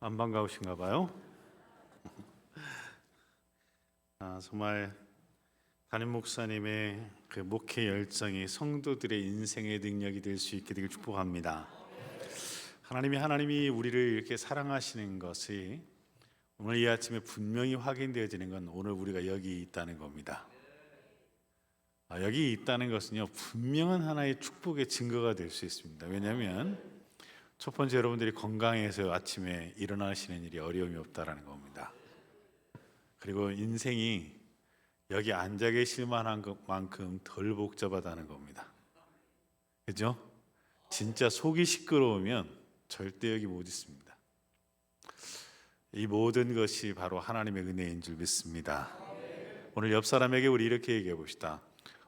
안 반가우신가 봐요. 정말 담임 목사님의 그 목회 열정이 성도들의 인생의 능력이 될 수 있게 되길 축복합니다. 하나님이 우리를 이렇게 사랑하시는 것이 오늘 이 아침에 분명히 확인되어지는 건 오늘 우리가 여기 있다는 겁니다. 여기 있다는 것은요, 분명한 하나의 축복의 증거가 될 수 있습니다. 왜냐하면 첫 번째, 여러분들이 건강해서 아침에 일어나시는 일이 어려움이 없다라는 겁니다. 그리고 인생이 여기 앉아 계실 만한 것만큼 덜 복잡하다는 겁니다. 그죠? 진짜 속이 시끄러우면 절대 여기 못 있습니다. 이 모든 것이 바로 하나님의 은혜인 줄 믿습니다. 오늘 옆 사람에게 우리 이렇게 얘기해 봅시다.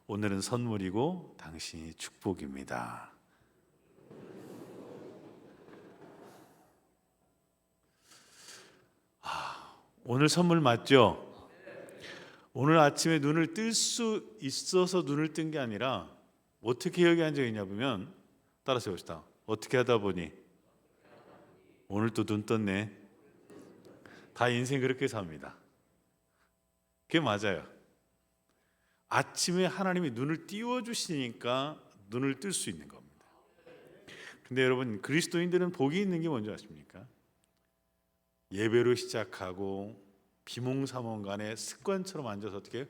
오늘은 선물이고 당신이 축복입니다. 오늘 선물 맞죠? 오늘 아침에 눈을 뜰 수 있어서 눈을 뜬 게 아니라 어떻게 여기 앉아 있냐 보면, 따라서 봅시다. 어떻게 하다 보니 오늘 또 눈 떴네. 다 인생 그렇게 삽니다. 그게 맞아요. 아침에 하나님이 눈을 띄워주시니까 눈을 뜰 수 있는 겁니다. 근데 여러분, 그리스도인들은 복이 있는 게 뭔지 아십니까? 예배로 시작하고 비몽사몽간에 습관처럼 앉아서 어떻게 해요?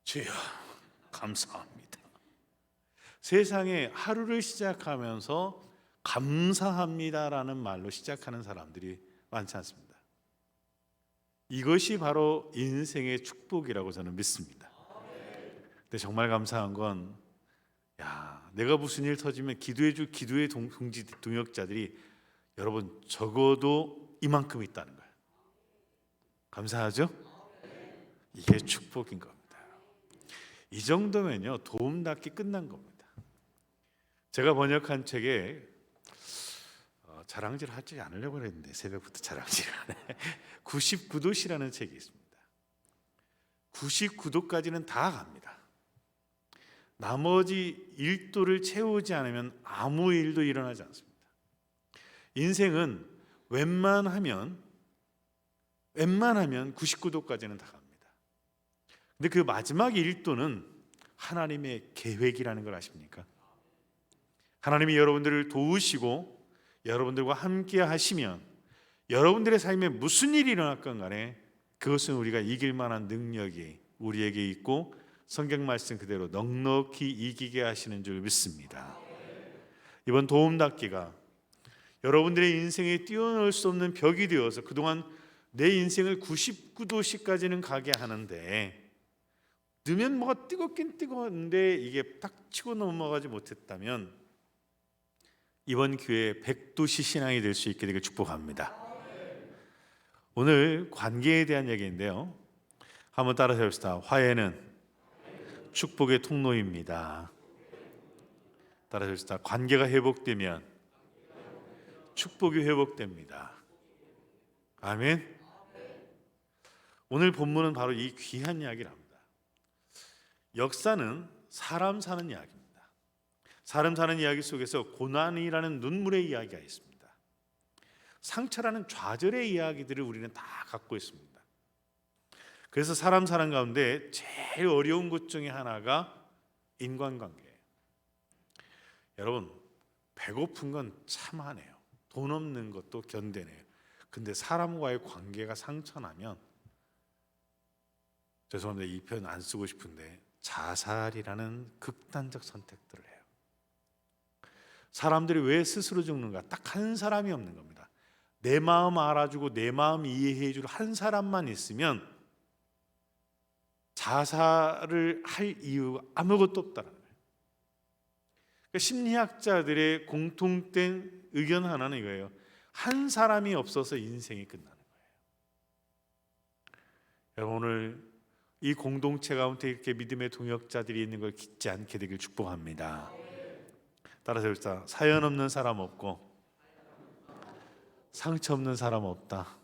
주여 감사합니다. 세상에 하루를 시작하면서 감사합니다라는 말로 시작하는 사람들이 많지 않습니다. 이것이 바로 인생의 축복이라고 저는 믿습니다. 근데 정말 감사한 건, 내가 무슨 일 터지면 기도해줄 기도의 동역자들이 여러분 적어도 이만큼 있다는 거예요. 감사하죠? 이게 축복인 겁니다. 이 정도면요, 도움닫기 끝난 겁니다. 제가 번역한 책에 자랑질 하지 않으려고 했는데 새벽부터 자랑질을 하네. 99도시라는 책이 있습니다. 99도까지는 다 갑니다. 나머지 1도를 채우지 않으면 아무 일도 일어나지 않습니다. 인생은 웬만하면 99도까지는 다 갑니다. 근데 그 마지막 1도는 하나님의 계획이라는 걸 아십니까? 하나님이 여러분들을 도우시고 여러분들과 함께 하시면 여러분들의 삶에 무슨 일이 일어났건 간에 그것은 우리가 이길 만한 능력이 우리에게 있고 성경 말씀 그대로 넉넉히 이기게 하시는 줄 믿습니다. 이번 도움닫기가 여러분들의 인생에 뛰어넘을 수 없는 벽이 되어서 그동안 내 인생을 99도씩까지는 가게 하는데, 넣으면 뭐가 뜨겁긴 뜨거운데 이게 딱 치고 넘어가지 못했다면 이번 기회에 100도씨 신앙이 될 수 있게 되길 축복합니다. 오늘 관계에 대한 얘기인데요, 한번 따라서 해봅시다. 화해는 축복의 통로입니다. 따라서 해봅시다. 관계가 회복되면 축복이 회복됩니다. 아멘. 오늘 본문은 바로 이 귀한 이야기를 합니다. 역사는 사람 사는 이야기입니다. 사람 사는 이야기 속에서 고난이라는 눈물의 이야기가 있습니다. 상처라는 좌절의 이야기들을 우리는 다 갖고 있습니다. 그래서 사람 사는 가운데 제일 어려운 것 중에 하나가 인간관계예요. 여러분, 배고픈 건 참하네요. 돈 없는 것도 견뎌내요. 근데 사람과의 관계가 상처나면, 죄송합니다, 이 표현 안 쓰고 싶은데, 자살이라는 극단적 선택들을 해요. 사람들이 왜 스스로 죽는가? 딱 한 사람이 없는 겁니다. 내 마음 알아주고 내 마음 이해해 줄 한 사람만 있으면 자살을 할 이유가 아무것도 없다는 거예요. 그러니까 심리학자들의 공통된 의견 하나는 이거예요. 한 사람이 없어서 인생이 끝나는 거예요. 여러분, 오늘 이 공동체 가운데 이렇게 믿음의 동역자들이 있는 걸 잊지 않게 되길 축복합니다. 따라서 해봅시다. 사연 없는 사람 없고 상처 없는 사람 없다.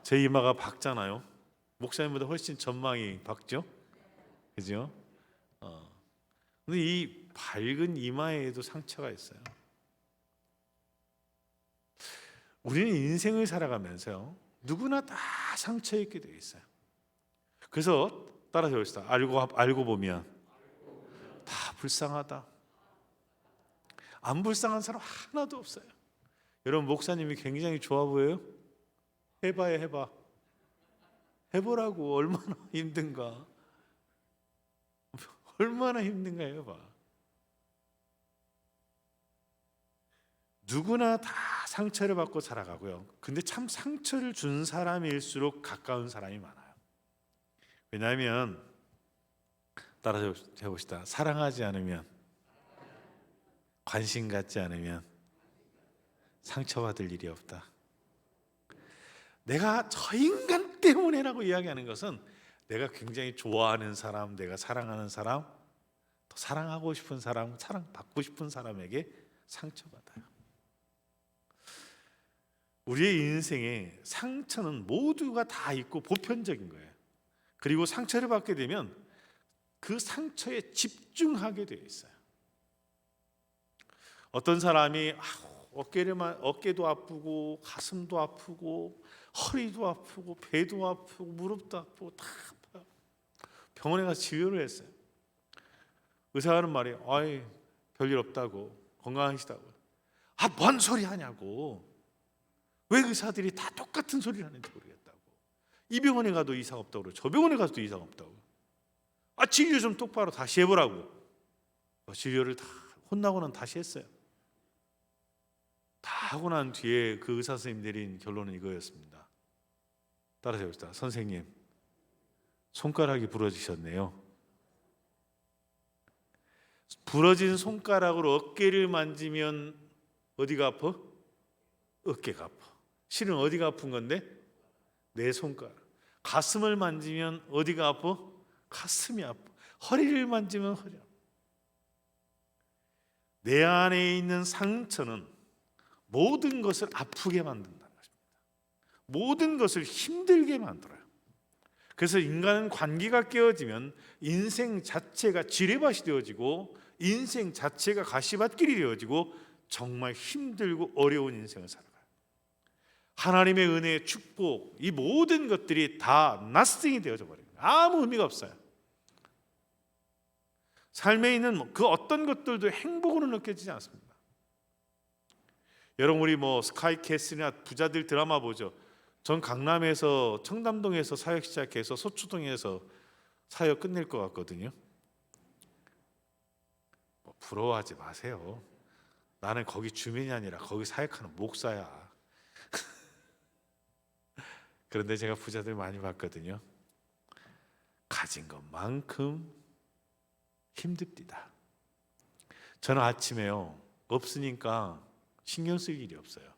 제 이마가 밝잖아요. 목사님보다 훨씬 전망이 밝죠? 그죠? 근데 이 밝은 이마에도 상처가 있어요. 우리는 인생을 살아가면서요, 누구나 다 상처 있게 되어 있어요. 그래서 따라서 봅시다. 알고 보면 다 불쌍하다. 안 불쌍한 사람 하나도 없어요. 여러분, 목사님이 굉장히 좋아 보여요? 해봐요, 해봐. 해보라고. 얼마나 힘든가. 얼마나 힘든가 해봐. 누구나 다 상처를 받고 살아가고요. 근데 참 상처를 준 사람일수록 가까운 사람이 많아요. 왜냐하면 따라서 해봅시다. 사랑하지 않으면, 관심 갖지 않으면 상처받을 일이 없다. 내가 저 인간 때문에라고 이야기하는 것은 내가 굉장히 좋아하는 사람, 내가 사랑하는 사람, 더 사랑하고 싶은 사람, 사랑받고 싶은 사람에게 상처받아요. 우리의 인생에 상처는 모두가 다 있고 보편적인 거예요. 그리고 상처를 받게 되면 그 상처에 집중하게 되어 있어요. 어떤 사람이 어깨도 아프고 가슴도 아프고 허리도 아프고 배도 아프고 무릎도 아프고 다 아파요. 병원에 가서 진료를 했어요. 의사가 하는 말이 별일 없다고, 건강하시다고. 뭔 소리 하냐고. 왜 의사들이 다 똑같은 소리를 하는지 모르겠다고. 이 병원에 가도 이상 없다고 그러고 저 병원에 가도 이상 없다고. 진료 좀 똑바로 다시 해보라고. 진료를 다 혼나고는 다시 했어요. 다 하고 난 뒤에 그 의사 선생님 내린 결론은 이거였습니다. 따라서 해봅시다. 선생님, 손가락이 부러지셨네요. 부러진 손가락으로 어깨를 만지면 어디가 아파? 어깨가 아파. 실은 어디가 아픈 건데? 내 손가락. 가슴을 만지면 어디가 아파? 가슴이 아파. 허리를 만지면 허리 아파. 내 안에 있는 상처는 모든 것을 아프게 만든다는 것입니다. 모든 것을 힘들게 만들어요. 그래서 인간은 관계가 깨어지면 인생 자체가 지뢰밭이 되어지고 인생 자체가 가시밭길이 되어지고 정말 힘들고 어려운 인생을 살아가요. 하나님의 은혜, 축복, 이 모든 것들이 다 nothing이 되어져 버려요. 아무 의미가 없어요. 삶에 있는 그 어떤 것들도 행복으로 느껴지지 않습니다. 여러분, 우리 스카이캐슬이나 부자들 드라마 보죠. 전 강남에서 청담동에서 사역 시작해서 소초동에서 사역 끝낼 것 같거든요. 부러워하지 마세요. 나는 거기 주민이 아니라 거기 사역하는 목사야. 그런데 제가 부자들 많이 봤거든요. 가진 것만큼 힘듭니다. 저는 아침에요, 없으니까 신경 쓸 일이 없어요.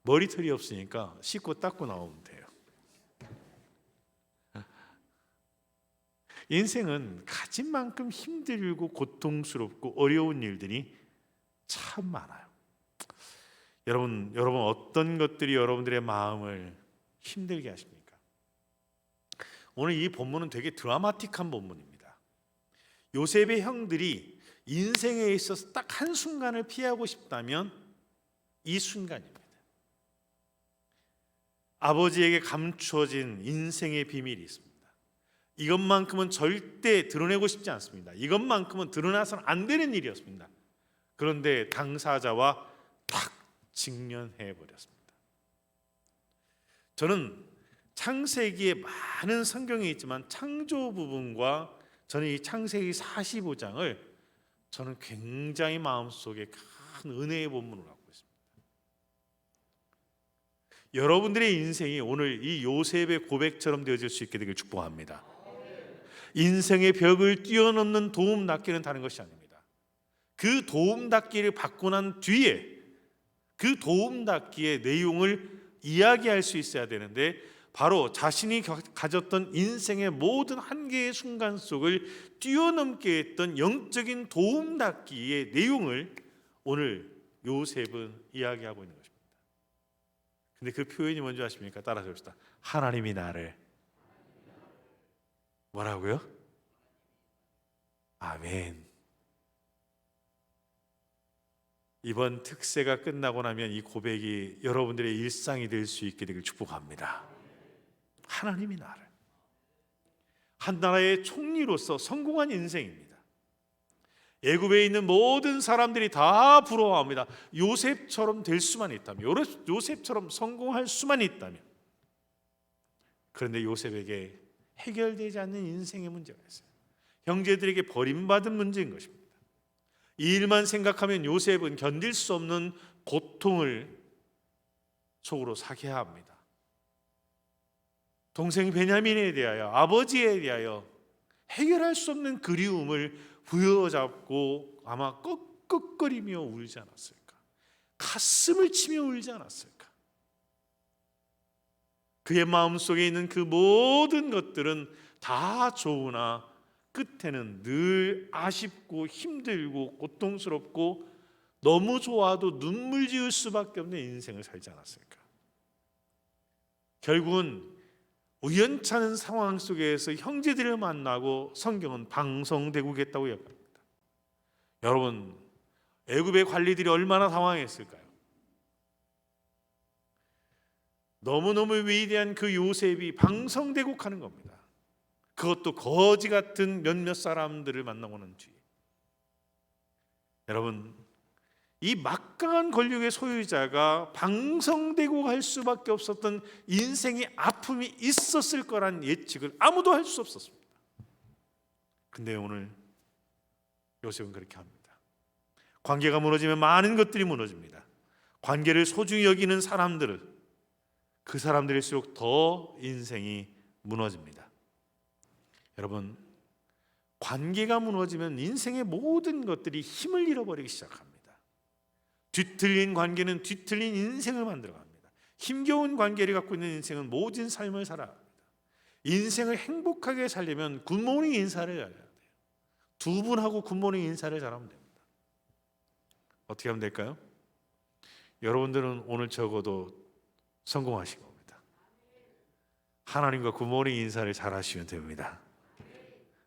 머리털이 없으니까 씻고 닦고 나오면 돼요. 인생은 가진 만큼 힘들고 고통스럽고 어려운 일들이 참 많아요. 여러분 어떤 것들이 여러분들의 마음을 힘들게 하십니까? 오늘 이 본문은 되게 드라마틱한 본문입니다. 요셉의 형들이 인생에 있어서 딱 한순간을 피하고 싶다면 이 순간입니다. 아버지에게 감추어진 인생의 비밀이 있습니다. 이것만큼은 절대 드러내고 싶지 않습니다. 이것만큼은 드러나서는 안 되는 일이었습니다. 그런데 당사자와 딱 직면해 버렸습니다. 저는 창세기에 많은 성경이 있지만 창조 부분과 저는 이 창세기 45장을 저는 굉장히 마음속에 큰 은혜의 본문으로 갖고 있습니다. 여러분들의 인생이 오늘 이 요셉의 고백처럼 되어질 수 있게 되길 축복합니다. 인생의 벽을 뛰어넘는 도움 닫기는 다른 것이 아닙니다. 그 도움 닫기를 받고 난 뒤에 그 도움 닫기의 내용을 이야기할 수 있어야 되는데, 바로 자신이 가졌던 인생의 모든 한계의 순간 속을 뛰어넘게 했던 영적인 도움 닫기의 내용을 오늘 요셉은 이야기하고 있는 것입니다. 근데 그 표현이 뭔지 아십니까? 따라서 봅시다. 하나님이 나를 뭐라고요? 아멘. 이번 특세가 끝나고 나면 이 고백이 여러분들의 일상이 될 수 있게 되길 축복합니다. 하나님이 나를 한 나라의 총리로서 성공한 인생입니다. 애굽에 있는 모든 사람들이 다 부러워합니다. 요셉처럼 될 수만 있다면, 요셉처럼 성공할 수만 있다면. 그런데 요셉에게 해결되지 않는 인생의 문제가 있어요. 형제들에게 버림받은 문제인 것입니다. 이 일만 생각하면 요셉은 견딜 수 없는 고통을 속으로 사게 합니다. 동생 베냐민에 대하여, 아버지에 대하여 해결할 수 없는 그리움을 부여잡고 아마 꺽꺽거리며 울지 않았을까? 가슴을 치며 울지 않았을까? 그의 마음속에 있는 그 모든 것들은 다 좋으나 끝에는 늘 아쉽고 힘들고 고통스럽고 너무 좋아도 눈물 지을 수밖에 없는 인생을 살지 않았을까? 결국은 우연찮은 상황 속에서 형제들을 만나고 성경은 방성되고겠다고 이야기합니다. 여러분, 애굽의 관리들이 얼마나 당황했을까요? 너무너무 위대한 그 요셉이 방성대국하는 겁니다. 그것도 거지 같은 몇몇 사람들을 만나고는 뒤에. 여러분, 이 막강한 권력의 소유자가 방성되고 할 수밖에 없었던 인생의 아픔이 있었을 거란 예측을 아무도 할 수 없었습니다. 근데 오늘 요셉은 그렇게 합니다. 관계가 무너지면 많은 것들이 무너집니다. 관계를 소중히 여기는 사람들은 그 사람들일수록 더 인생이 무너집니다. 여러분, 관계가 무너지면 인생의 모든 것들이 힘을 잃어버리기 시작합니다. 뒤틀린 관계는 뒤틀린 인생을 만들어갑니다. 힘겨운 관계를 갖고 있는 인생은 모진 삶을 살아갑니다. 인생을 행복하게 살려면 굿모닝 인사를 잘해야 돼요. 두 분하고 굿모닝 인사를 잘하면 됩니다. 어떻게 하면 될까요? 여러분들은 오늘 적어도 성공하신 겁니다. 하나님과 굿모닝 인사를 잘하시면 됩니다.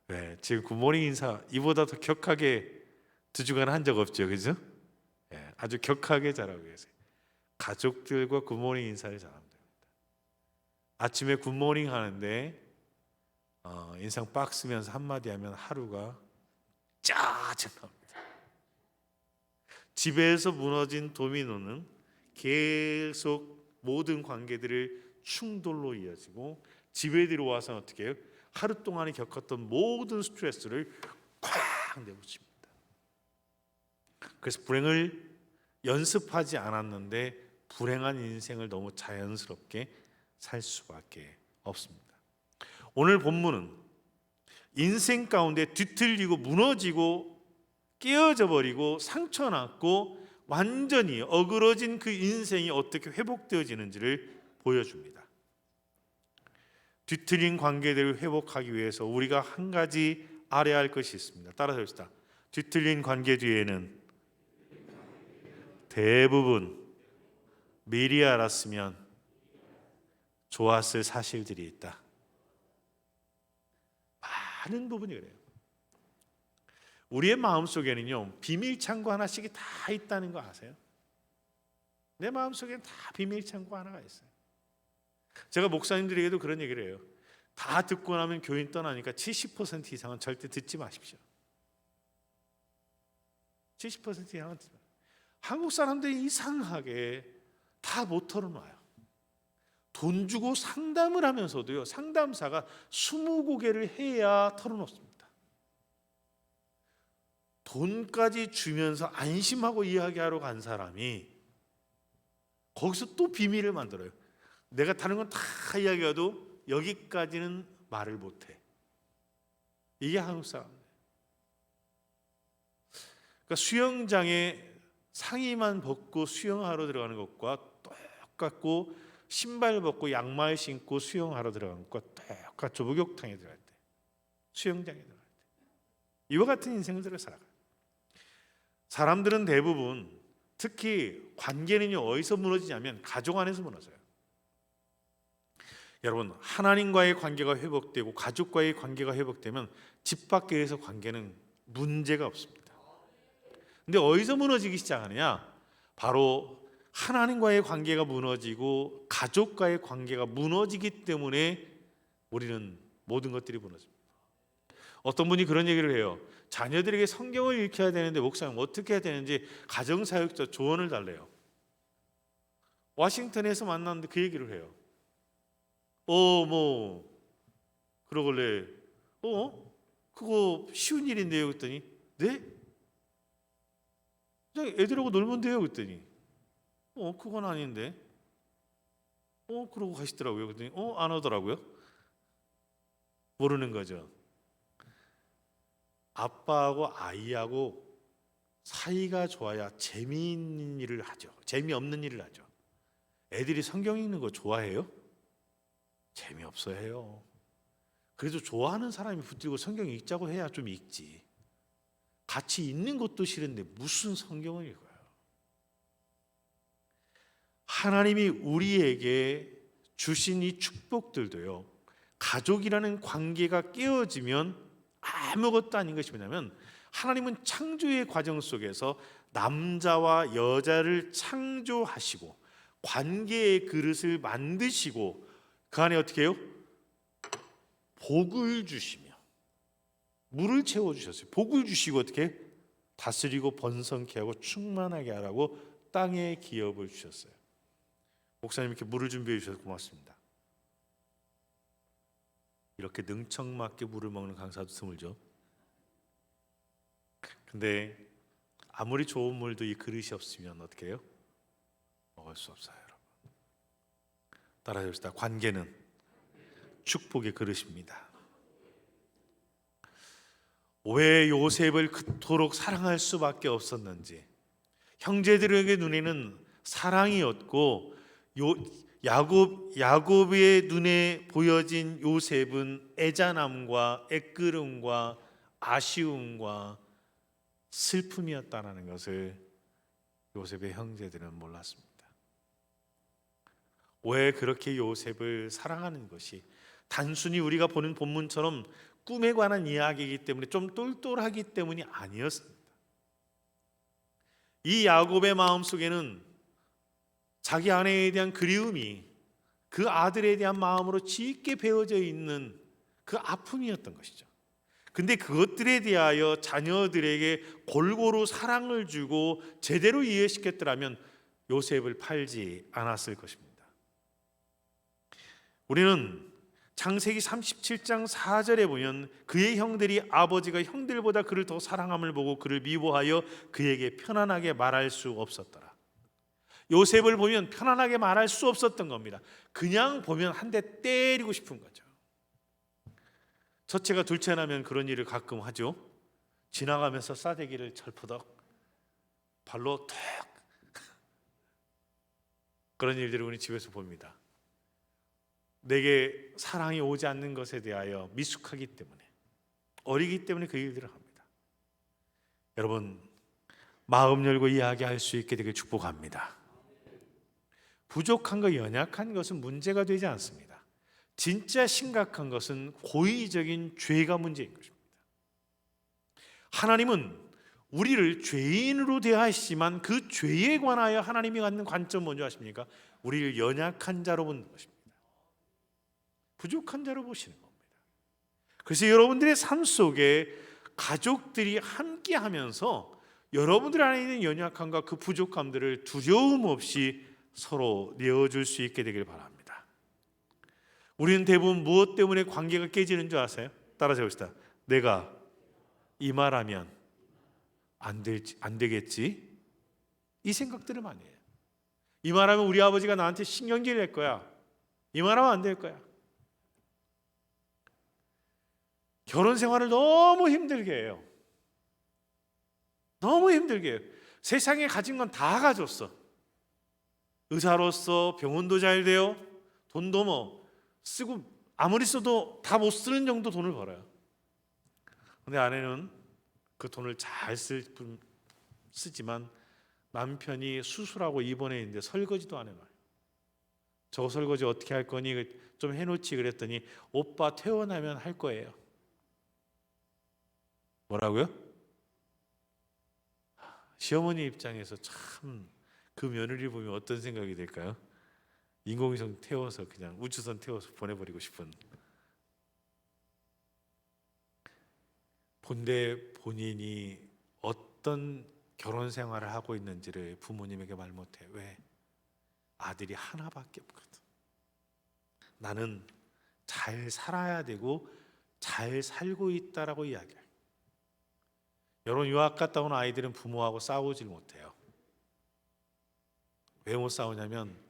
네, 지금 굿모닝 인사 이보다 더 격하게 두 주간 한 적 없죠, 그죠? 네, 아주 격하게 잘하고 계세요. 가족들과 굿모닝 인사를 잘하면 됩니다. 아침에 굿모닝 하는데 인상 빡 쓰면서 한마디 하면 하루가 짜증납니다. 집에서 무너진 도미노는 계속 모든 관계들을 충돌로 이어지고 집에 들어와서 어떻게 해요? 하루 동안에 겪었던 모든 스트레스를 콱 내붙입니다. 그래서 불행을 연습하지 않았는데 불행한 인생을 너무 자연스럽게 살 수밖에 없습니다. 오늘 본문은 인생 가운데 뒤틀리고 무너지고 깨어져 버리고 상처났고 완전히 어그러진 그 인생이 어떻게 회복되어지는지를 보여줍니다. 뒤틀린 관계들을 회복하기 위해서 우리가 한 가지 알아야 할 것이 있습니다. 따라서 합시다. 뒤틀린 관계 뒤에는 대부분 미리 알았으면 좋았을 사실들이 있다. 많은 부분이 그래요. 우리의 마음속에는요, 비밀 창고 하나씩이 다 있다는 거 아세요? 내 마음속에는 다 비밀 창고 하나가 있어요. 제가 목사님들에게도 그런 얘기를 해요. 다 듣고 나면 교인 떠나니까 70% 이상은 절대 듣지 마십시오. 70% 이상은 듣지 마십시오. 한국 사람들이 이상하게 다 못 털어놔요. 돈 주고 상담을 하면서도요, 상담사가 20고개를 해야 털어놓습니다. 돈까지 주면서 안심하고 이야기하러 간 사람이 거기서 또 비밀을 만들어요. 내가 다른 건 다 이야기해도 여기까지는 말을 못해. 이게 한국 사람이에요. 그러니까 수영장에 상의만 벗고 수영하러 들어가는 것과 똑같고 신발 벗고 양말 신고 수영하러 들어가는 것과 똑같죠. 목욕탕에 들어갈 때, 수영장에 들어갈 때 이와 같은 인생을 살아가요. 사람들은 대부분 특히 관계는요 어디서 무너지냐면 가족 안에서 무너져요. 여러분, 하나님과의 관계가 회복되고 가족과의 관계가 회복되면 집 밖에서 관계는 문제가 없습니다. 근데 어디서 무너지기 시작하느냐? 바로 하나님과의 관계가 무너지고 가족과의 관계가 무너지기 때문에 우리는 모든 것들이 무너집니다. 어떤 분이 그런 얘기를 해요. 자녀들에게 성경을 읽혀야 되는데 목사님 어떻게 해야 되는지 가정사역자 조언을 달래요. 워싱턴에서 만났는데 그 얘기를 해요. 그러길래 그거 쉬운 일인데요 그랬더니 네? 그냥 애들하고 놀면 돼요 그랬더니 그건 아닌데 그러고 가시더라고요. 그랬더니 안 하더라고요. 모르는 거죠. 아빠하고 아이하고 사이가 좋아야 재미있는 일을 하죠. 재미없는 일을 하죠. 애들이 성경 읽는 거 좋아해요? 재미없어 해요. 그래도 좋아하는 사람이 붙들고 성경 읽자고 해야 좀 읽지. 같이 읽는 것도 싫은데 무슨 성경을 읽어요? 하나님이 우리에게 주신 이 축복들도요, 가족이라는 관계가 깨어지면 아무것도 아닌 것이 뭐냐면, 하나님은 창조의 과정 속에서 남자와 여자를 창조하시고 관계의 그릇을 만드시고 그 안에 어떻게 해요? 복을 주시며 물을 채워주셨어요. 복을 주시고 어떻게 다스리고 번성케 하고 충만하게 하라고 땅에 기업을 주셨어요. 목사님 이렇게 물을 준비해 주셔서 고맙습니다. 이렇게 능청맞게 물을 먹는 강사도 드물죠. 근데 아무리 좋은 물도 이 그릇이 없으면 어떻게 해요? 먹을 수 없어요, 여러분. 따라해 봅시다. 관계는 축복의 그릇입니다. 왜 요셉을 그토록 사랑할 수밖에 없었는지, 형제들에게 눈에는 사랑이었고 야곱의 눈에 보여진 요셉은 애잔함과 애끄름과 아쉬움과 슬픔이었다는 것을 요셉의 형제들은 몰랐습니다. 왜 그렇게 요셉을 사랑하는 것이 단순히 우리가 보는 본문처럼 꿈에 관한 이야기이기 때문에 좀 똘똘하기 때문이 아니었습니다. 이 야곱의 마음속에는 자기 아내에 대한 그리움이 그 아들에 대한 마음으로 짙게 배어져 있는 그 아픔이었던 것이죠. 근데 그것들에 대하여 자녀들에게 골고루 사랑을 주고 제대로 이해시켰더라면 요셉을 팔지 않았을 것입니다. 우리는 창세기 37장 4절에 보면 그의 형들이 아버지가 형들보다 그를 더 사랑함을 보고 그를 미워하여 그에게 편안하게 말할 수 없었더라. 요셉을 보면 편안하게 말할 수 없었던 겁니다. 그냥 보면 한 대 때리고 싶은 거죠. 첫째가 둘째 나면 그런 일을 가끔 하죠. 지나가면서 싸대기를 철퍼덕 발로 탁 그런 일들을 우리 집에서 봅니다. 내게 사랑이 오지 않는 것에 대하여 미숙하기 때문에, 어리기 때문에 그 일들을 합니다. 여러분, 마음 열고 이야기할 수 있게 되길 축복합니다. 부족한 것, 연약한 것은 문제가 되지 않습니다. 진짜 심각한 것은 고의적인 죄가 문제인 것입니다. 하나님은 우리를 죄인으로 대하시지만 그 죄에 관하여 하나님이 갖는 관점 뭔지 아십니까? 우리를 연약한 자로 보는 것입니다. 부족한 자로 보시는 겁니다. 그래서 여러분들의 삶 속에 가족들이 함께 하면서 여러분들 안에 있는 연약함과 그 부족함들을 두려움 없이 서로 내어줄 수 있게 되길 바랍니다. 우리는 대부분 무엇 때문에 관계가 깨지는 줄 아세요? 따라서 봅시다. 내가 이 말하면 안 되겠지? 이 생각들을 많이 해요. 이 말하면 우리 아버지가 나한테 신경질 낼 거야. 이 말하면 안 될 거야. 결혼 생활을 너무 힘들게 해요. 너무 힘들게 해요. 세상에 가진 건 다 가졌어. 의사로서 병원도 잘 돼요. 돈도 쓰고 아무리 써도 다 못 쓰는 정도 돈을 벌어요. 근데 아내는 그 돈을 잘 쓰지만 남편이 수술하고 입원해 있는데 설거지도 안 해놔요. 저 설거지 어떻게 할 거니? 좀 해놓지 그랬더니 오빠 퇴원하면 할 거예요. 뭐라고요? 시어머니 입장에서 참 그 며느리 보면 어떤 생각이 들까요? 인공위성 태워서 그냥 우주선 태워서 보내버리고 싶은. 본데 본인이 어떤 결혼 생활을 하고 있는지를 부모님에게 말 못해. 왜? 아들이 하나밖에 없거든. 나는 잘 살아야 되고 잘 살고 있다라고 이야기해요. 여러분, 유학 갔다 온 아이들은 부모하고 싸우질 못해요. 왜 못 싸우냐면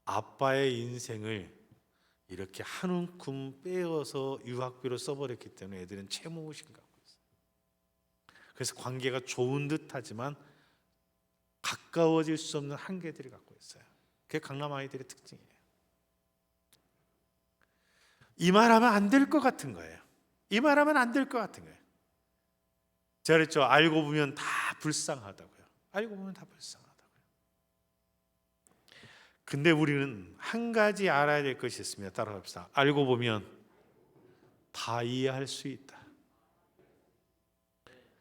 아빠의 인생을 이렇게 한 움큼 빼어서 유학비로 써버렸기 때문에 애들은 채무의식 갖고 있어요. 그래서 관계가 좋은 듯하지만 가까워질 수 없는 한계들을 갖고 있어요. 그게 강남 아이들의 특징이에요. 이 말하면 안 될 것 같은 거예요. 이 말하면 안 될 것 같은 거예요. 제가 그랬죠. 알고 보면 다 불쌍하다고요. 알고 보면 다 불쌍하다고요. 근데 우리는 한 가지 알아야 될 것이 있습니다. 따라갑시다. 알고 보면 다 이해할 수 있다.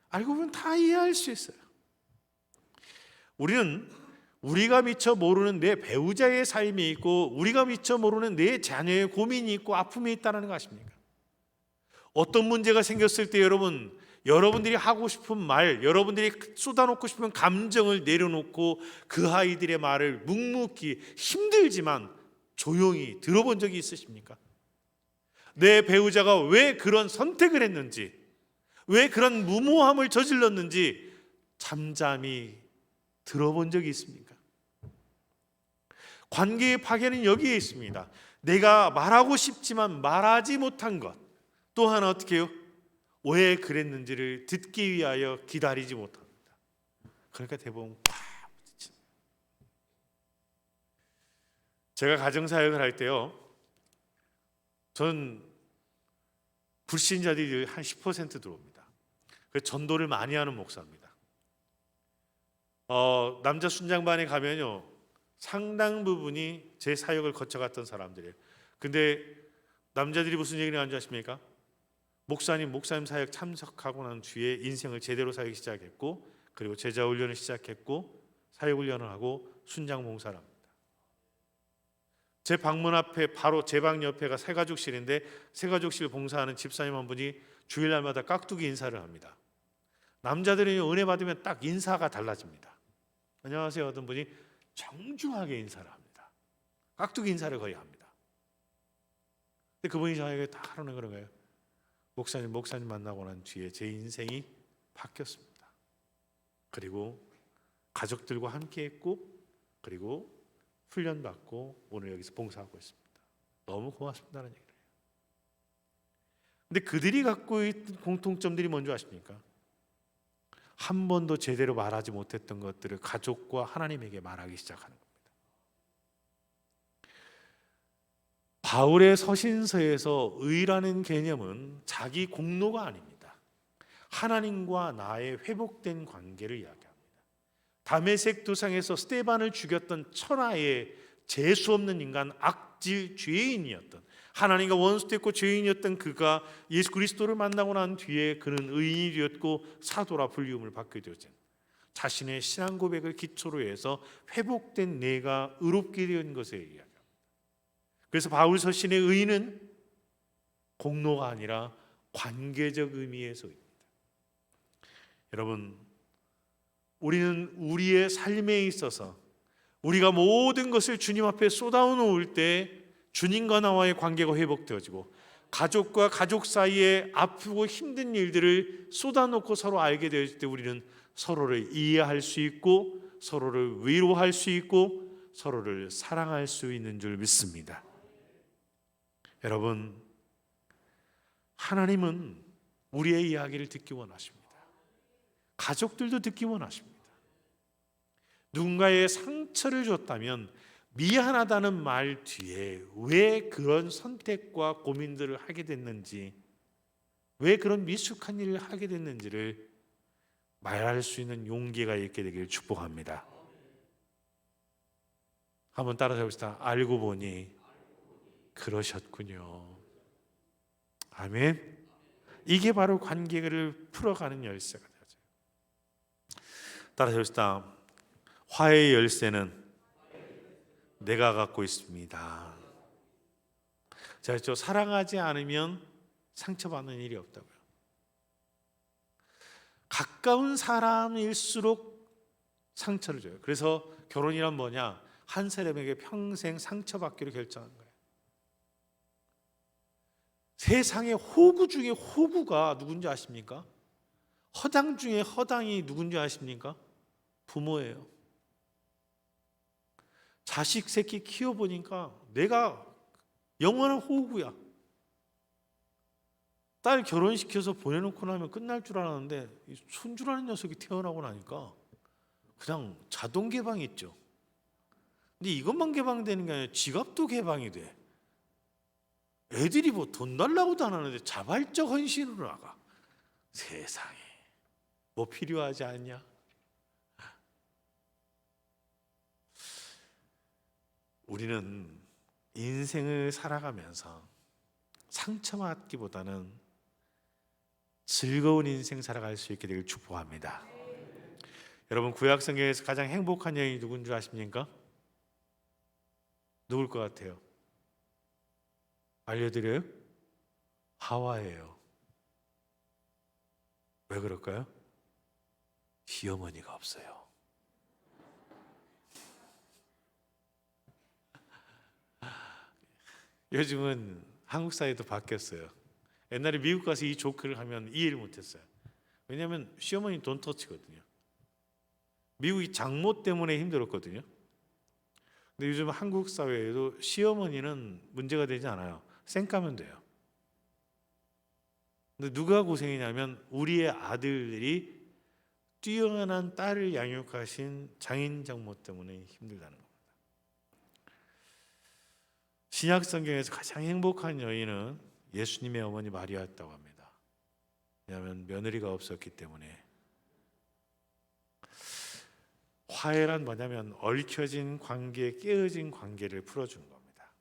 알고 보면 다 이해할 수 있어요. 우리는 우리가 미처 모르는 내 배우자의 삶이 있고 우리가 미처 모르는 내 자녀의 고민이 있고 아픔이 있다는 거 아십니까? 어떤 문제가 생겼을 때 여러분들이 하고 싶은 말, 여러분들이 쏟아놓고 싶은 감정을 내려놓고 그 아이들의 말을 묵묵히 힘들지만 조용히 들어본 적이 있으십니까? 내 배우자가 왜 그런 선택을 했는지, 왜 그런 무모함을 저질렀는지 잠잠히 들어본 적이 있습니까? 관계의 파괴는 여기에 있습니다. 내가 말하고 싶지만 말하지 못한 것. 또 하나 어떻게 해요? 왜 그랬는지를 듣기 위하여 기다리지 못합니다. 그러니까 대부분 제가 가정사역을 할 때요, 전 불신자들이 한 10% 들어옵니다. 그래서 전도를 많이 하는 목사입니다. 남자 순장반에 가면요, 상당 부분이 제 사역을 거쳐갔던 사람들이에요. 근데 남자들이 무슨 얘기를 하는지 아십니까? 목사님 사역 참석하고 난 뒤에 인생을 제대로 살기 시작했고, 그리고 제자 훈련을 시작했고, 사역 훈련을 하고 순장 봉사를 합니다. 제 방문 앞에 바로 제 방 옆에가 새가족실인데 새가족실 봉사하는 집사님 한 분이 주일날마다 깍두기 인사를 합니다. 남자들은 은혜 받으면 딱 인사가 달라집니다. 안녕하세요 하던 분이 정중하게 인사를 합니다. 깍두기 인사를 거의 합니다. 근데 그분이 저에게 다 하는 그런 거예요. 목사님 만나고 난 뒤에 제 인생이 바뀌었습니다. 그리고 가족들과 함께 했고, 그리고 훈련받고 오늘 여기서 봉사하고 있습니다. 너무 고맙습니다라는 얘기를 해요. 근데 그들이 갖고 있는 공통점들이 뭔지 아십니까? 한 번도 제대로 말하지 못했던 것들을 가족과 하나님에게 말하기 시작하는 겁니다. 바울의 서신서에서 의라는 개념은 자기 공로가 아닙니다. 하나님과 나의 회복된 관계를 이야기합니다. 다메섹 도상에서 스데반을 죽였던 천하의 재수 없는 인간, 악질 죄인이었던, 하나님과 원수됐고 죄인이었던 그가 예수 그리스도를 만나고 난 뒤에 그는 의인이 되었고 사도라 불리움을 받게 되었죠. 자신의 신앙 고백을 기초로 해서 회복된 내가 의롭게 된 것에 이야기합니다. 그래서 바울 서신의 의는 공로가 아니라 관계적 의미에서입니다. 여러분, 우리는 우리의 삶에 있어서 우리가 모든 것을 주님 앞에 쏟아놓을 때 주님과 나와의 관계가 회복되어지고, 가족과 가족 사이에 아프고 힘든 일들을 쏟아놓고 서로 알게 되었을 때 우리는 서로를 이해할 수 있고, 서로를 위로할 수 있고, 서로를 사랑할 수 있는 줄 믿습니다. 여러분, 하나님은 우리의 이야기를 듣기 원하십니다. 가족들도 듣기 원하십니다. 누군가의 상처를 줬다면 미안하다는 말 뒤에 왜 그런 선택과 고민들을 하게 됐는지, 왜 그런 미숙한 일을 하게 됐는지를 말할 수 있는 용기가 있게 되기를 축복합니다. 한번 따라서 해봅시다. 알고 보니 그러셨군요. 아멘. 이게 바로 관계를 풀어가는 열쇠가 되죠. 따라서 해봅시다. 화해의 열쇠는 내가 갖고 있습니다. 자, 저 사랑하지 않으면 상처받는 일이 없다고요. 가까운 사람일수록 상처를 줘요. 그래서 결혼이란 뭐냐? 한 사람에게 평생 상처받기로 결정한 거예요. 세상의 호구 중에 호구가 누군지 아십니까? 허당 중에 허당이 누군지 아십니까? 부모예요. 자식 새끼 키워보니까 내가 영원한 호구야. 딸 결혼시켜서 보내놓고 나면 끝날 줄 알았는데 손주라는 녀석이 태어나고 나니까 그냥 자동 개방이 있죠. 근데 이것만 개방되는 게 아니라 지갑도 개방이 돼. 애들이 뭐 돈 달라고도 안 하는데 자발적 헌신으로 나가. 세상에 뭐 필요하지 않냐? 우리는 인생을 살아가면서 상처받기보다는 즐거운 인생 살아갈 수 있게 되길 축복합니다. 여러분, 구약 성경에서 가장 행복한 여인이 누군 줄 아십니까? 누굴 것 같아요? 알려드려요? 하와예요. 왜 그럴까요? 시어머니가 없어요. 요즘은 한국 사회도 바뀌었어요. 옛날에 미국 가서 이 조크를 하면 이해를 못했어요. 왜냐하면 시어머니 돈 터치거든요. 미국이 장모 때문에 힘들었거든요. 근데 요즘 한국 사회에도 시어머니는 문제가 되지 않아요. 쌩까면 돼요. 근데 누가 고생이냐면 우리의 아들들이 뛰어난 딸을 양육하신 장인 장모 때문에 힘들다는 겁니다. 신약 성경에서 가장 행복한 여인은 예수님의 어머니 마리아였다고 합니다. 왜냐하면 며느리가 없었기 때문에. 화해란 뭐냐면 얽혀진 관계, 깨어진 관계를 풀어주는 겁니다.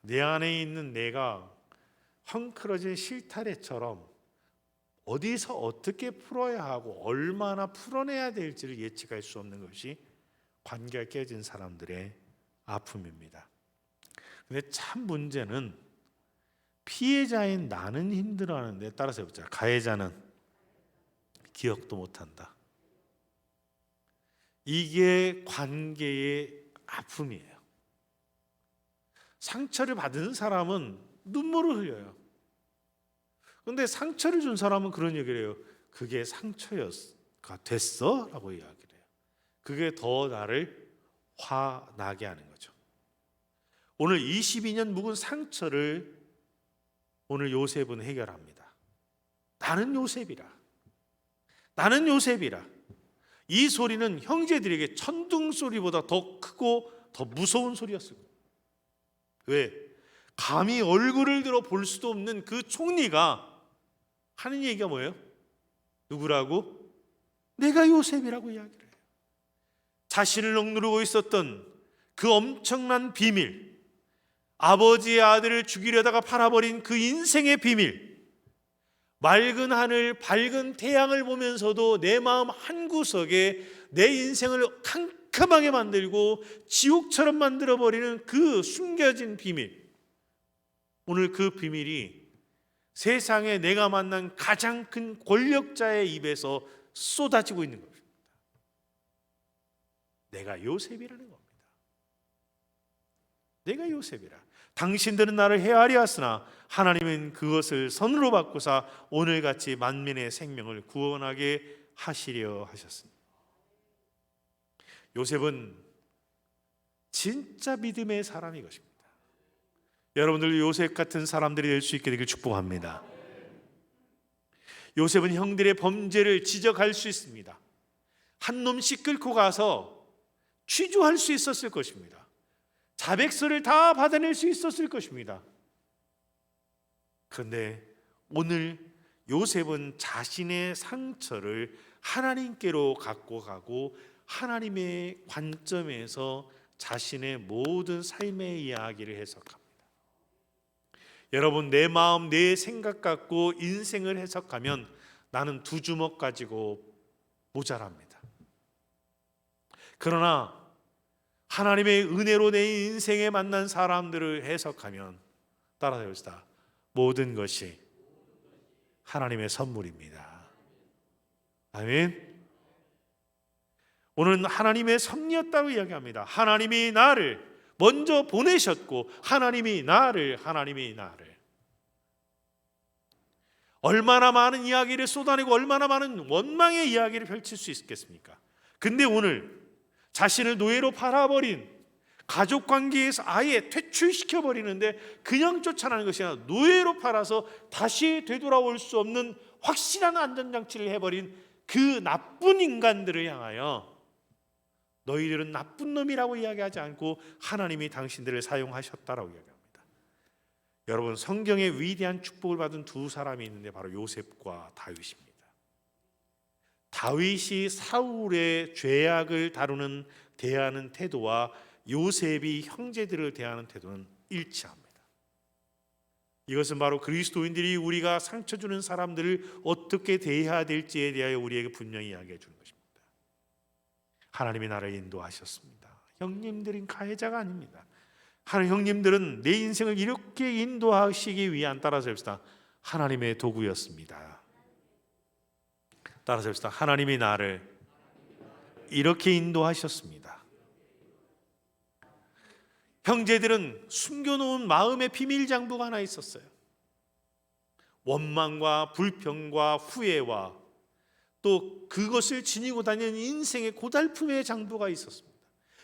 내 안에 있는 내가 헝클어진 실타래처럼 어디서 어떻게 풀어야 하고 얼마나 풀어내야 될지를 예측할 수 없는 것이 관계가 깨진 사람들의 아픔입니다. 근데 참 문제는 피해자인 나는 힘들어하는데, 따라서 해보자. 가해자는 기억도 못한다. 이게 관계의 아픔이에요. 상처를 받은 사람은 눈물을 흘려요. 그런데 상처를 준 사람은 그런 얘기를 해요. 그게 상처가 됐어? 라고 이야기를 해요. 그게 더 나를 화나게 하는 거죠. 오늘 22년 묵은 상처를 오늘 요셉은 해결합니다. 나는 요셉이라. 나는 요셉이라. 이 소리는 형제들에게 천둥 소리보다 더 크고 더 무서운 소리였어요. 왜? 감히 얼굴을 들어 볼 수도 없는 그 총리가 하는 얘기가 뭐예요? 누구라고? 내가 요셉이라고 이야기를 해요. 자신을 억누르고 있었던 그 엄청난 비밀, 아버지의 아들을 죽이려다가 팔아버린 그 인생의 비밀, 맑은 하늘, 밝은 태양을 보면서도 내 마음 한구석에 내 인생을 캄캄하게 만들고 지옥처럼 만들어버리는 그 숨겨진 비밀, 오늘 그 비밀이 세상에 내가 만난 가장 큰 권력자의 입에서 쏟아지고 있는 겁니다. 내가 요셉이라는 겁니다. 내가 요셉이라. 당신들은 나를 헤아려 하으나 하나님은 그것을 선으로 바꾸사 오늘같이 만민의 생명을 구원하게 하시려 하셨습니다. 요셉은 진짜 믿음의 사람이 것입니다. 여러분들 요셉 같은 사람들이 될 수 있게 되길 축복합니다. 요셉은 형들의 범죄를 지적할 수 있습니다. 한 놈씩 끌고 가서 취조할 수 있었을 것입니다. 자백서를 다 받아낼 수 있었을 것입니다. 그런데 오늘 요셉은 자신의 상처를 하나님께로 갖고 가고 하나님의 관점에서 자신의 모든 삶의 이야기를 해석합니다. 여러분, 내 마음, 내 생각 갖고 인생을 해석하면 나는 두 주먹 가지고 모자랍니다. 그러나 하나님의 은혜로 내 인생에 만난 사람들을 해석하면 따라해봅시다. 모든 것이 하나님의 선물입니다. 아멘. 오늘은 하나님의 섭리였다고 이야기합니다. 하나님이 나를 먼저 보내셨고 하나님이 나를 얼마나 많은 이야기를 쏟아내고 얼마나 많은 원망의 이야기를 펼칠 수 있겠습니까? 근데 오늘 자신을 노예로 팔아버린 가족관계에서 아예 퇴출시켜버리는데 그냥 쫓아나는 것이 아니라 노예로 팔아서 다시 되돌아올 수 없는 확실한 안전장치를 해버린 그 나쁜 인간들을 향하여 너희들은 나쁜 놈이라고 이야기하지 않고 하나님이 당신들을 사용하셨다라고 이야기합니다. 여러분, 성경에 위대한 축복을 받은 두 사람이 있는데 바로 요셉과 다윗입니다. 다윗이 사울의 죄악을 대하는 태도와 요셉이 형제들을 대하는 태도는 일치합니다. 이것은 바로 그리스도인들이 우리가 상처 주는 사람들을 어떻게 대해야 될지에 대하여 우리에게 분명히 이야기해 주는 것입니다. 하나님이 나를 인도하셨습니다. 형님들은 가해자가 아닙니다. 형님들은 내 인생을 이렇게 인도하시기 위한, 따라서 합시다, 하나님의 도구였습니다. 따라서 합시다. 하나님이 나를 이렇게 인도하셨습니다. 형제들은 숨겨놓은 마음의 비밀 장부가 하나 있었어요. 원망과 불평과 후회와 또 그것을 지니고 다니는 인생의 고달픔의 장부가 있었습니다.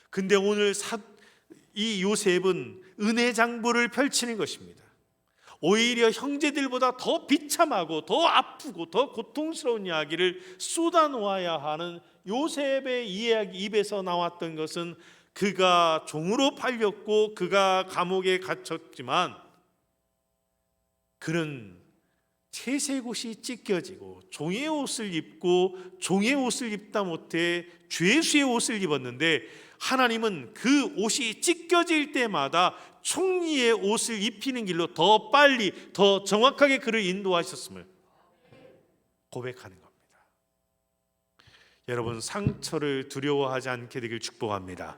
근데 오늘 이 요셉은 은혜 장부를 펼치는 것입니다. 오히려 형제들보다 더 비참하고 더 아프고 더 고통스러운 이야기를 쏟아놓아야 하는 요셉의 입에서 나왔던 것은 그가 종으로 팔렸고 그가 감옥에 갇혔지만 그는 채색옷이 찢겨지고 종의 옷을 입고 종의 옷을 입다 못해 죄수의 옷을 입었는데 하나님은 그 옷이 찢겨질 때마다 총리의 옷을 입히는 길로 더 빨리 더 정확하게 그를 인도하셨음을 고백하는 겁니다. 여러분, 상처를 두려워하지 않게 되길 축복합니다.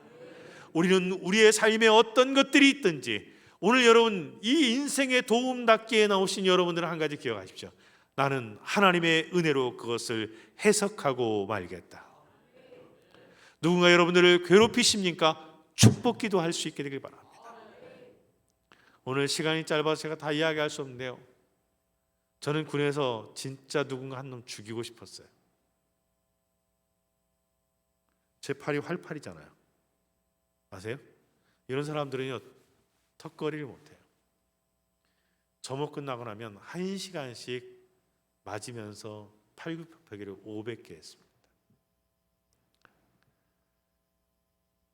우리는 우리의 삶에 어떤 것들이 있든지 오늘 여러분 이 인생의 도움 닫기에 나오신 여러분들은 한 가지 기억하십시오. 나는 하나님의 은혜로 그것을 해석하고 말겠다. 누군가 여러분들을 괴롭히십니까? 축복 기도할 수 있게 되길 바랍니다. 오늘 시간이 짧아서 제가 다 이야기할 수 없는데요, 저는 군에서 진짜 누군가 한 놈 죽이고 싶었어요. 제 팔이 활팔이잖아요. 아세요? 이런 사람들은요 턱걸이를 못해요. 점호 끝나고 나면 1시간씩 맞으면서 팔굽혀펴기를 500개 했습니다.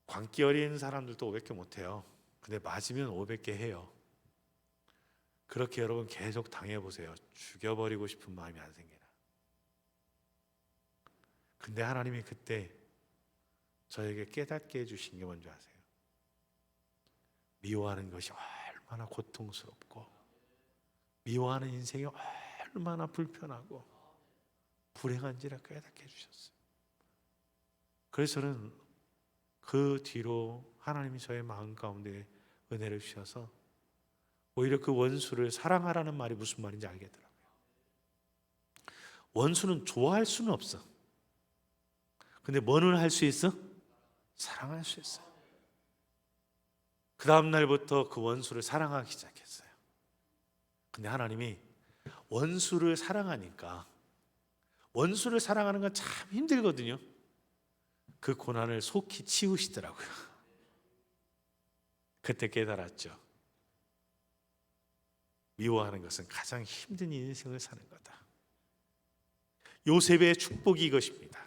광기 어린 사람들도 500개 못해요. 근데 맞으면 500개 해요. 그렇게 여러분 계속 당해보세요. 죽여버리고 싶은 마음이 안 생기나. 근데 하나님이 그때 저에게 깨닫게 해주신 게 뭔지 아세요? 미워하는 것이 얼마나 고통스럽고 미워하는 인생이 얼마나 불편하고 불행한지를 깨닫게 해주셨어요. 그래서 저는 그 뒤로 하나님이 저의 마음 가운데 은혜를 주셔서 오히려 그 원수를 사랑하라는 말이 무슨 말인지 알겠더라고요. 원수는 좋아할 수는 없어. 근데 뭐는 할 수 있어? 사랑할 수 있어요. 그 다음 날부터 그 원수를 사랑하기 시작했어요. 근데 하나님이 원수를 사랑하니까, 원수를 사랑하는 건 참 힘들거든요. 그 고난을 속히 치우시더라고요. 그때 깨달았죠. 미워하는 것은 가장 힘든 인생을 사는 거다. 요셉의 축복이 이것입니다.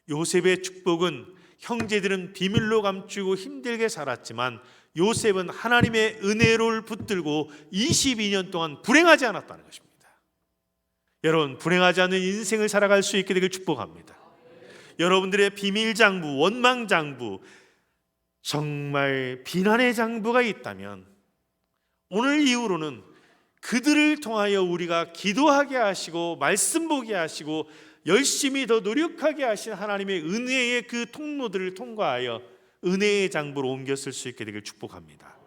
요셉의 축복은 형제들은 비밀로 감추고 힘들게 살았지만 요셉은 하나님의 은혜를 붙들고 22년 동안 불행하지 않았다는 것입니다. 여러분, 불행하지 않은 인생을 살아갈 수 있게 되길 축복합니다. 여러분들의 비밀 장부, 원망 장부, 정말 비난의 장부가 있다면 오늘 이후로는 그들을 통하여 우리가 기도하게 하시고 말씀 보게 하시고 열심히 더 노력하게 하신 하나님의 은혜의 그 통로들을 통과하여 은혜의 장부로 옮겨 쓸 수 있게 되길 축복합니다.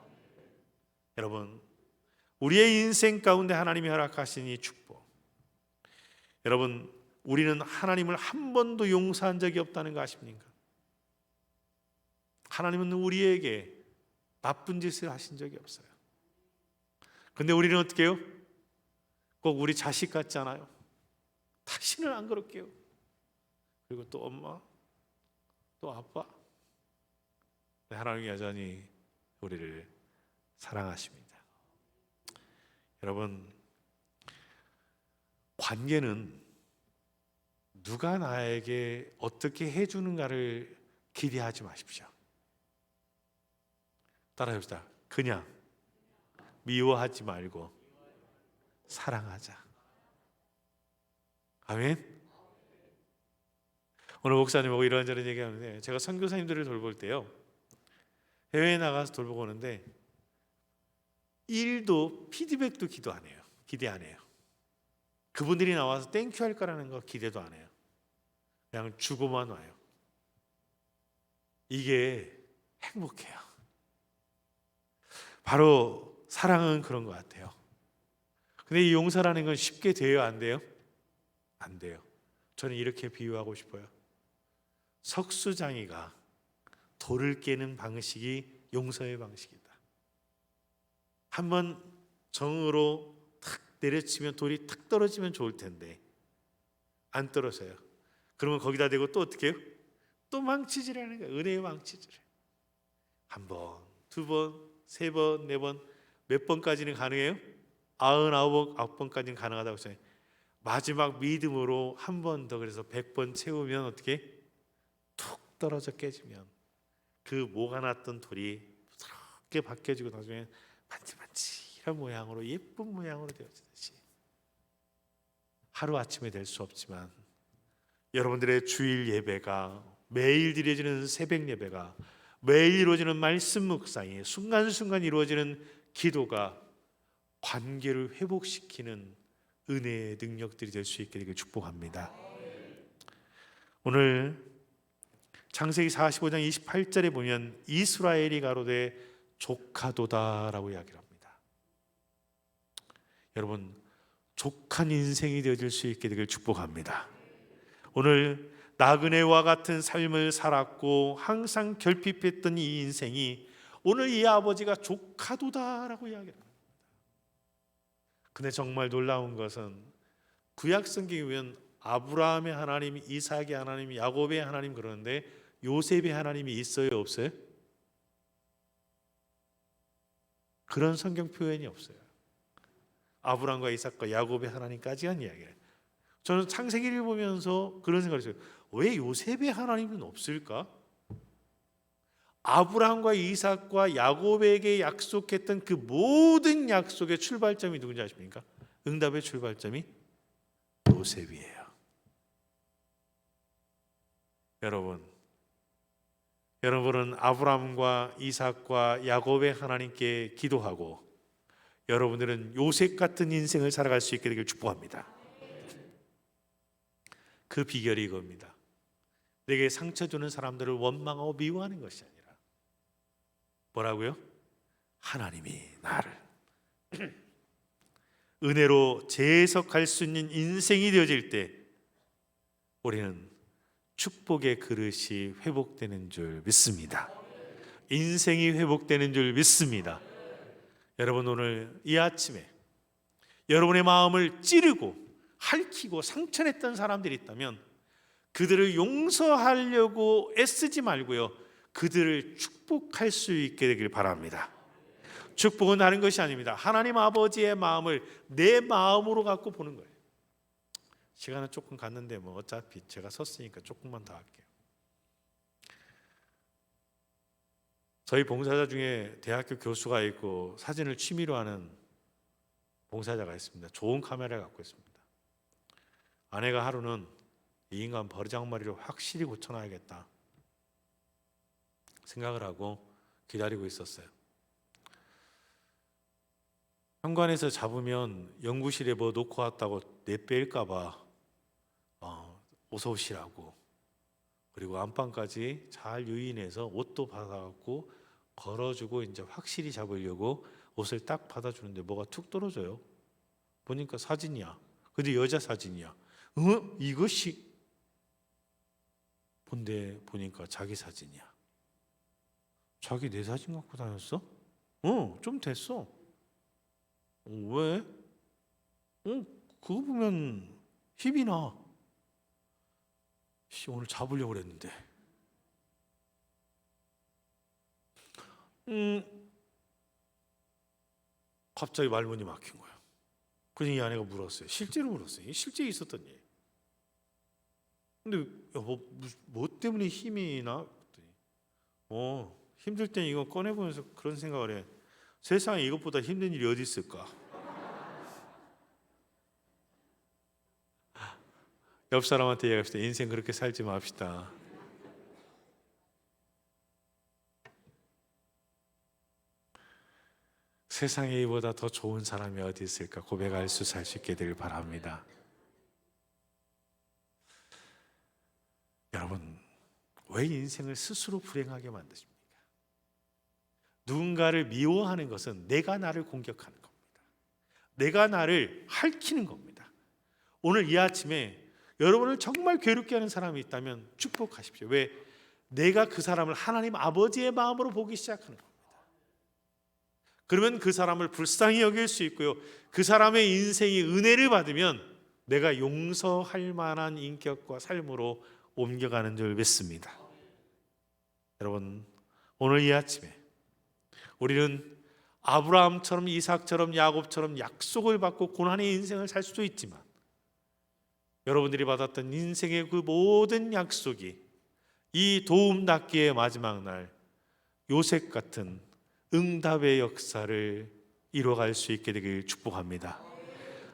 여러분, 우리의 인생 가운데 하나님이 허락하신 이 축복, 여러분, 우리는 하나님을 한 번도 용서한 적이 없다는 거 아십니까? 하나님은 우리에게 나쁜 짓을 하신 적이 없어요. 근데 우리는 어떻게 해요? 꼭 우리 자식 같잖아요. 다시는 안 그럴게요. 그리고 또 엄마, 또 아빠. 하나님이 여전히 우리를 사랑하십니다. 여러분, 관계는 누가 나에게 어떻게 해주는가를 기대하지 마십시오. 따라해봅시다. 그냥 미워하지 말고 사랑하자. 아멘. 오늘 목사님하고 이런저런 얘기하는데, 제가 선교사님들을 돌볼 때요, 해외에 나가서 돌보고 오는데 1도 피드백도 기대 안 해요. 그분들이 나와서 땡큐 할 거라는 거 기대도 안 해요. 그냥 주고만 와요. 이게 행복해요. 바로 사랑은 그런 것 같아요. 근데 이 용서라는 건 쉽게 돼요, 안 돼요? 안 돼요. 저는 이렇게 비유하고 싶어요. 석수장이가 돌을 깨는 방식이 용서의 방식이다. 한번 정으로 탁 내려치면 돌이 탁 떨어지면 좋을 텐데 안 떨어져요. 그러면 거기다 대고 또 어떻게 해요? 또 망치질하는 거예요. 은혜의 망치질. 한 번, 두 번, 세 번, 네 번, 몇 번까지는 가능해요? 99번까지는 가능하다고 했어요. 마지막 믿음으로 한 번 더, 그래서 100번 채우면 어떻게? 툭 떨어져 깨지면 그 모가 났던 돌이 부드럽게 바뀌어지고 나중에 반질반질한 모양으로, 예쁜 모양으로 되어지듯이 하루아침에 될 수 없지만 여러분들의 주일 예배가, 매일 드려지는 새벽 예배가, 매일 이루어지는 말씀 묵상이, 순간순간 이루어지는 기도가 관계를 회복시키는 은혜의 능력들이 될 수 있게 되길 축복합니다. 오늘 창세기 45장 28절에 보면 이스라엘이 가로되 족하도다라고 이야기를 합니다. 여러분, 족한 인생이 되어질 수 있게 되길 축복합니다. 오늘 나그네와 같은 삶을 살았고 항상 결핍했던 이 인생이 오늘 이 아버지가 족하도다라고 이야기를 합니다. 근데 정말 놀라운 것은 구약 성경에 보면 아브라함의 하나님, 이삭의 하나님, 야곱의 하나님 그러는데 요셉의 하나님이 있어요, 없어요? 그런 성경 표현이 없어요. 아브라함과 이삭과 야곱의 하나님까지 한 이야기예요. 저는 창세기를 보면서 그런 생각을 했어요. 왜 요셉의 하나님은 없을까? 아브라함과 이삭과 야곱에게 약속했던 그 모든 약속의 출발점이 누군지 아십니까? 응답의 출발점이 요셉이에요. 여러분은 아브라함과 이삭과 야곱의 하나님께 기도하고 여러분들은 요셉 같은 인생을 살아갈 수 있게 되길 축복합니다. 그 비결이 이겁니다. 내게 상처 주는 사람들을 원망하고 미워하는 것이 아니라 뭐라고요? 하나님이 나를 은혜로 재해석할 수 있는 인생이 되어질 때 우리는 축복의 그릇이 회복되는 줄 믿습니다. 인생이 회복되는 줄 믿습니다. 여러분, 오늘 이 아침에 여러분의 마음을 찌르고 핥히고 상처냈던 사람들이 있다면 그들을 용서하려고 애쓰지 말고요, 그들을 축복할 수 있게 되길 바랍니다. 축복은 다른 것이 아닙니다. 하나님 아버지의 마음을 내 마음으로 갖고 보는 거예요. 시간은 조금 갔는데 뭐 어차피 제가 섰으니까 조금만 더 할게요. 저희 봉사자 중에 대학교 교수가 있고 사진을 취미로 하는 봉사자가 있습니다. 좋은 카메라를 갖고 있습니다. 아내가 하루는 이 인간 버르장머리를 확실히 고쳐놔야겠다 생각을 하고 기다리고 있었어요. 현관에서 잡으면 연구실에 뭐 놓고 왔다고 내뺄까 봐 어서 오시라고, 그리고 안방까지 잘 유인해서 옷도 받아갖고 걸어주고 이제 확실히 잡으려고 옷을 딱 받아주는데 뭐가 툭 떨어져요. 보니까 사진이야. 근데 여자 사진이야. 이것이? 본데 보니까 자기 사진이야. 자기 내 사진 갖고 다녔어? 좀 됐어. 왜? 그거 보면 힘이 나. 오늘 잡으려고 그랬는데. 갑자기 말문이 막힌 거야. 그러니 이 아내가 물었어요. 실제로 물었어요. 실제 있었던 일. 근데 뭐 때문에 힘이 나? 힘들 땐 이거 꺼내보면서 그런 생각을 해. 세상에 이것보다 힘든 일이 어디 있을까? 옆 사람한테 얘기합시다. 인생 그렇게 살지 맙시다. 세상에 이보다 더 좋은 사람이 어디 있을까 고백할 수 살 수 있게 되길 바랍니다. 여러분, 왜 인생을 스스로 불행하게 만드십니까? 누군가를 미워하는 것은 내가 나를 공격하는 겁니다. 내가 나를 핥히는 겁니다. 오늘 이 아침에 여러분을 정말 괴롭게 하는 사람이 있다면 축복하십시오. 왜? 내가 그 사람을 하나님 아버지의 마음으로 보기 시작하는 겁니다. 그러면 그 사람을 불쌍히 여길 수 있고요, 그 사람의 인생이 은혜를 받으면 내가 용서할 만한 인격과 삶으로 옮겨가는 줄 믿습니다. 여러분, 오늘 이 아침에 우리는 아브라함처럼, 이삭처럼, 야곱처럼 약속을 받고 고난의 인생을 살 수도 있지만, 여러분들이 받았던 인생의 그 모든 약속이 이 도움 닫기의 마지막 날 요셉 같은 응답의 역사를 이뤄갈 수 있게 되길 축복합니다.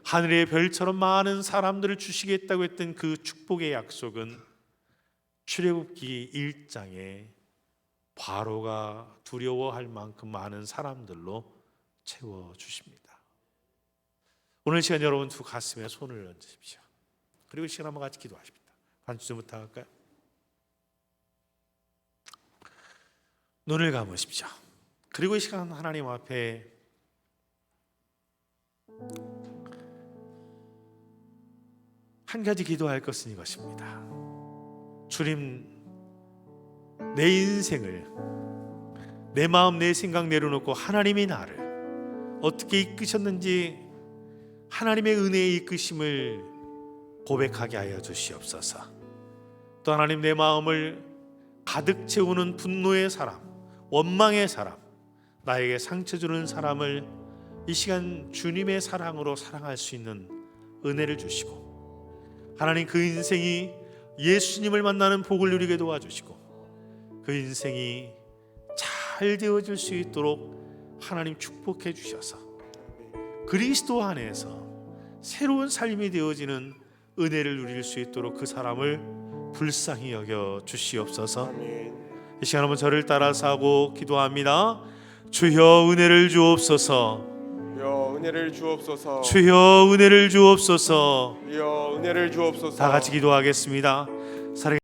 하늘의 별처럼 많은 사람들을 주시겠다고 했던 그 축복의 약속은 출애굽기 1장에 바로가 두려워할 만큼 많은 사람들로 채워주십니다. 오늘 시간 여러분 두 가슴에 손을 얹으십시오. 그리고 시간 한번 같이 기도하십니다. 반주 좀 부탁할까요? 눈을 감으십시오. 그리고 이 시간 하나님 앞에 한 가지 기도할 것은 이것입니다. 주님, 내 인생을, 내 마음, 내 생각 내려놓고 하나님이 나를 어떻게 이끄셨는지 하나님의 은혜의 이끄심을 고백하게 하여 주시옵소서. 또 하나님, 내 마음을 가득 채우는 분노의 사람, 원망의 사람, 나에게 상처 주는 사람을 이 시간 주님의 사랑으로 사랑할 수 있는 은혜를 주시고, 하나님 그 인생이 예수님을 만나는 복을 누리게 도와주시고, 그 인생이 잘 되어질 수 있도록 하나님 축복해 주셔서 그리스도 안에서 새로운 삶이 되어지는 은혜를 누릴 수 있도록 그 사람을 불쌍히 여겨 주시옵소서. 이 시간 한번 저를 따라서 하고 기도합니다. 주여 은혜를 주옵소서. 주여 은혜를 주옵소서. 주여 은혜를 주옵소서. 주여 은혜를 주옵소서. 다 같이 기도하겠습니다.